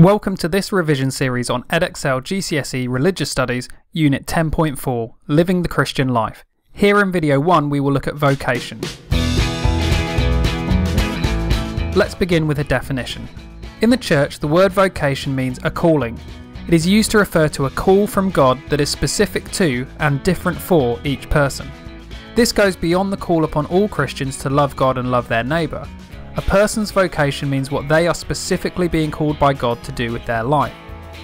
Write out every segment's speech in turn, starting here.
Welcome to this revision series on Edexcel GCSE Religious Studies, Unit 10.4, Living the Christian Life. Here in video 1 we will look at vocation. Let's begin with a definition. In the church, the word vocation means a calling. It is used to refer to a call from God that is specific to and different for each person. This goes beyond the call upon all Christians to love God and love their neighbour. A person's vocation means what they are specifically being called by God to do with their life.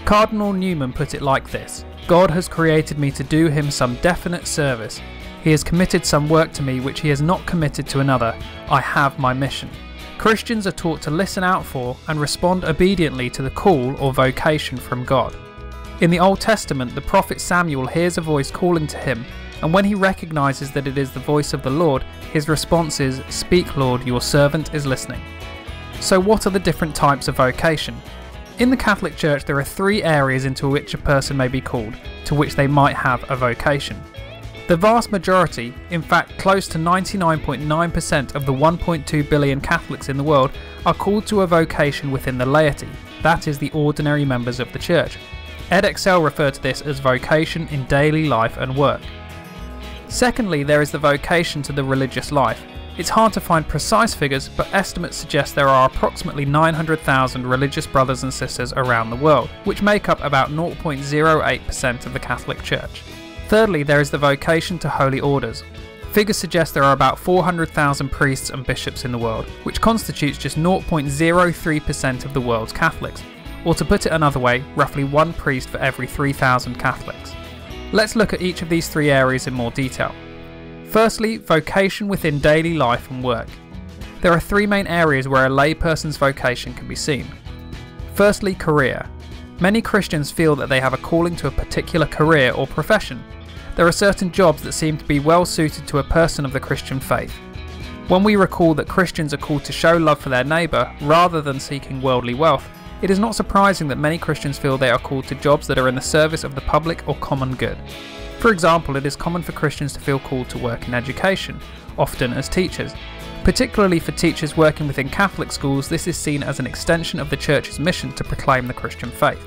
Cardinal Newman put it like this: God has created me to do him some definite service. He has committed some work to me which he has not committed to another. I have my mission. Christians are taught to listen out for and respond obediently to the call or vocation from God. In the Old Testament, the prophet Samuel hears a voice calling to him, and when he recognises that it is the voice of the Lord, his response is, "Speak, Lord, your servant is listening." So what are the different types of vocation? In the Catholic Church there are 3 areas into which a person may be called, to which they might have a vocation. The vast majority, in fact close to 99.9% of the 1.2 billion Catholics in the world, are called to a vocation within the laity, that is the ordinary members of the Church. Edexcel refer to this as vocation in daily life and work. Secondly, there is the vocation to the religious life. It's hard to find precise figures, but estimates suggest there are approximately 900,000 religious brothers and sisters around the world, which make up about 0.08% of the Catholic Church. Thirdly, there is the vocation to holy orders. Figures suggest there are about 400,000 priests and bishops in the world, which constitutes just 0.03% of the world's Catholics, or to put it another way, roughly 1 priest for every 3,000 Catholics. Let's look at each of these 3 areas in more detail. Firstly, vocation within daily life and work. There are 3 main areas where a layperson's vocation can be seen. Firstly, career. Many Christians feel that they have a calling to a particular career or profession. There are certain jobs that seem to be well suited to a person of the Christian faith. When we recall that Christians are called to show love for their neighbour rather than seeking worldly wealth, it is not surprising that many Christians feel they are called to jobs that are in the service of the public or common good. For example, it is common for Christians to feel called to work in education, often as teachers. Particularly for teachers working within Catholic schools, this is seen as an extension of the Church's mission to proclaim the Christian faith.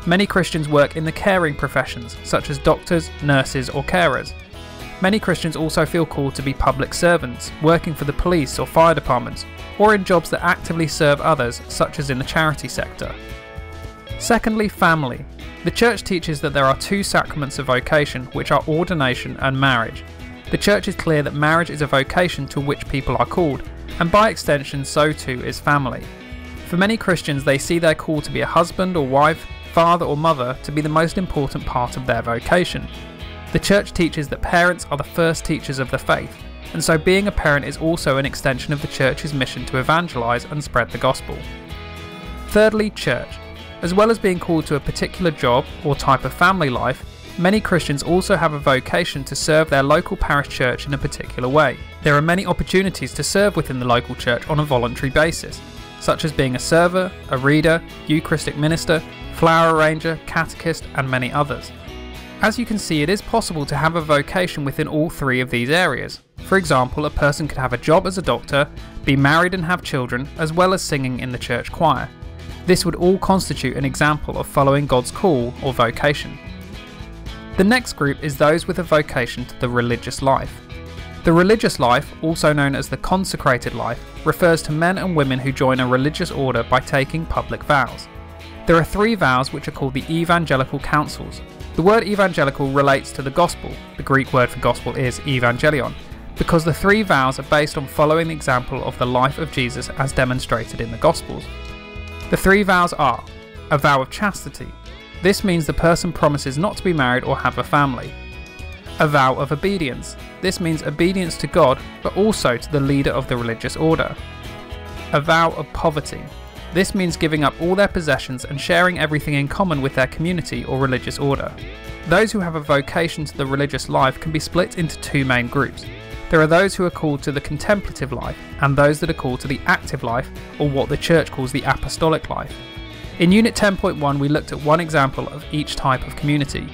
Many Christians work in the caring professions, such as doctors, nurses or carers. Many Christians also feel called to be public servants, working for the police or fire departments, or in jobs that actively serve others, such as in the charity sector. Secondly, family. The Church teaches that there are 2 sacraments of vocation, which are ordination and marriage. The Church is clear that marriage is a vocation to which people are called, and by extension so too is family. For many Christians, they see their call to be a husband or wife, father or mother to be the most important part of their vocation. The Church teaches that parents are the first teachers of the faith, and so being a parent is also an extension of the Church's mission to evangelise and spread the gospel. Thirdly, church. As well as being called to a particular job or type of family life, many Christians also have a vocation to serve their local parish church in a particular way. There are many opportunities to serve within the local church on a voluntary basis, such as being a server, a reader, Eucharistic minister, flower arranger, catechist, and many others. As you can see, it is possible to have a vocation within all 3 of these areas. For example, a person could have a job as a doctor, be married and have children, as well as singing in the church choir. This would all constitute an example of following God's call or vocation. The next group is those with a vocation to the religious life. The religious life, also known as the consecrated life, refers to men and women who join a religious order by taking public vows. There are 3 vows which are called the evangelical counsels. The word evangelical relates to the gospel. The Greek word for gospel is evangelion, because the 3 vows are based on following the example of the life of Jesus as demonstrated in the Gospels. The 3 vows are: a vow of chastity. This means the person promises not to be married or have a family. A vow of obedience. This means obedience to God, but also to the leader of the religious order. A vow of poverty. This means giving up all their possessions and sharing everything in common with their community or religious order. Those who have a vocation to the religious life can be split into 2 main groups. There are those who are called to the contemplative life, and those that are called to the active life, or what the Church calls the apostolic life. In Unit 10.1 we looked at one example of each type of community.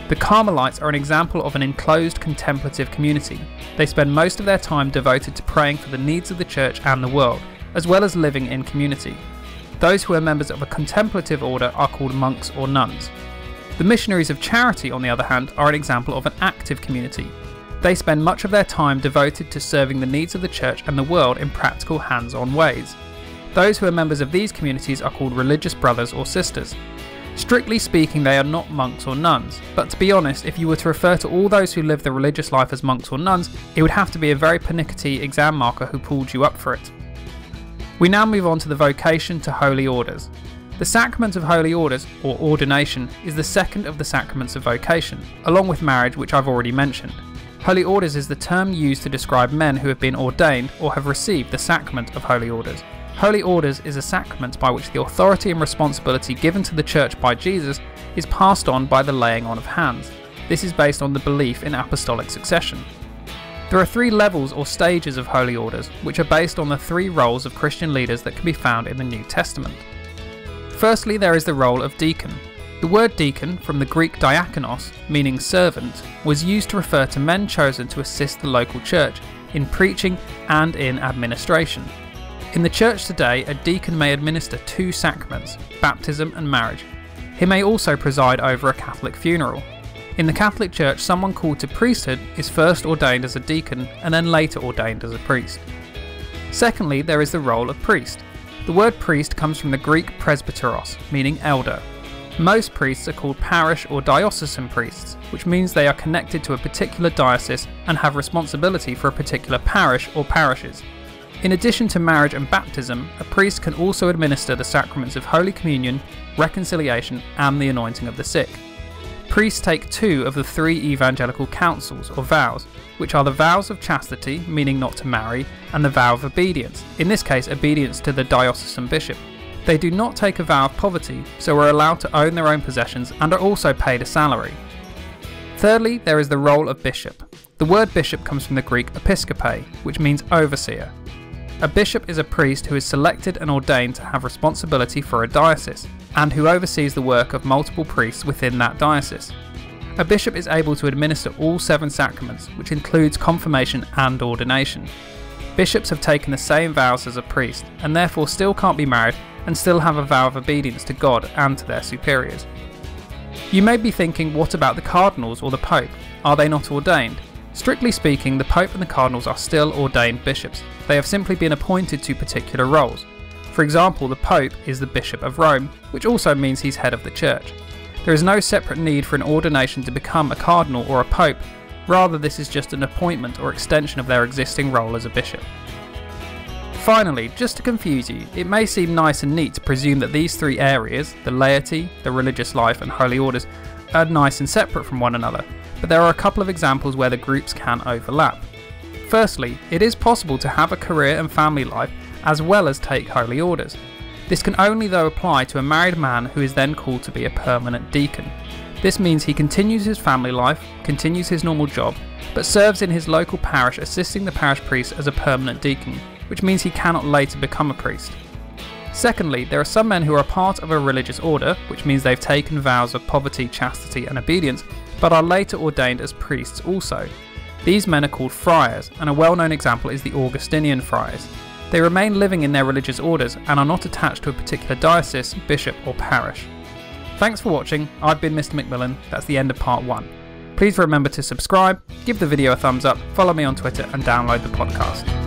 The Carmelites are an example of an enclosed contemplative community. They spend most of their time devoted to praying for the needs of the Church and the world, as well as living in community. Those who are members of a contemplative order are called monks or nuns. The missionaries of charity, on the other hand, are an example of an active community. They spend much of their time devoted to serving the needs of the church and the world in practical, hands-on ways. Those who are members of these communities are called religious brothers or sisters. Strictly speaking, they are not monks or nuns, but to be honest, if you were to refer to all those who live the religious life as monks or nuns, it would have to be a very pernickety exam marker who pulled you up for it. We now move on to the vocation to holy orders. The sacrament of holy orders, or ordination, is the second of the sacraments of vocation, along with marriage, which I've already mentioned. Holy orders is the term used to describe men who have been ordained or have received the sacrament of holy orders. Holy orders is a sacrament by which the authority and responsibility given to the church by Jesus is passed on by the laying on of hands. This is based on the belief in apostolic succession. There are 3 levels or stages of holy orders, which are based on the 3 roles of Christian leaders that can be found in the New Testament. Firstly, there is the role of deacon. The word deacon, from the Greek diakonos, meaning servant, was used to refer to men chosen to assist the local church in preaching and in administration. In the church today, a deacon may administer 2 sacraments, baptism and marriage. He may also preside over a Catholic funeral. In the Catholic Church, someone called to priesthood is first ordained as a deacon and then later ordained as a priest. Secondly, there is the role of priest. The word priest comes from the Greek presbyteros, meaning elder. Most priests are called parish or diocesan priests, which means they are connected to a particular diocese and have responsibility for a particular parish or parishes. In addition to marriage and baptism, a priest can also administer the sacraments of Holy Communion, reconciliation, and the anointing of the sick. Priests take 2 of the 3 evangelical counsels or vows, which are the vows of chastity, meaning not to marry, and the vow of obedience, in this case obedience to the diocesan bishop. They do not take a vow of poverty, so are allowed to own their own possessions and are also paid a salary. Thirdly, there is the role of bishop. The word bishop comes from the Greek episkope, which means overseer. A bishop is a priest who is selected and ordained to have responsibility for a diocese, and who oversees the work of multiple priests within that diocese. A bishop is able to administer all 7 sacraments, which includes confirmation and ordination. Bishops have taken the same vows as a priest, and therefore still can't be married and still have a vow of obedience to God and to their superiors. You may be thinking, what about the cardinals or the Pope? Are they not ordained? Strictly speaking, the Pope and the cardinals are still ordained bishops. They have simply been appointed to particular roles. For example, the Pope is the Bishop of Rome, which also means he's head of the church. There is no separate need for an ordination to become a cardinal or a pope, rather this is just an appointment or extension of their existing role as a bishop. Finally, just to confuse you, it may seem nice and neat to presume that these 3 areas, the laity, the religious life and holy orders, are nice and separate from one another, but there are a couple of examples where the groups can overlap. Firstly, it is possible to have a career and family life as well as take holy orders. This can only though apply to a married man who is then called to be a permanent deacon. This means he continues his family life, continues his normal job, but serves in his local parish assisting the parish priest as a permanent deacon, which means he cannot later become a priest. Secondly, there are some men who are part of a religious order, which means they've taken vows of poverty, chastity and obedience, but are later ordained as priests also. These men are called friars, and a well-known example is the Augustinian friars. They remain living in their religious orders and are not attached to a particular diocese, bishop or parish. Thanks for watching. I've been Mr. McMillan. That's the end of part 1. Please remember to subscribe, give the video a thumbs up, follow me on Twitter and download the podcast.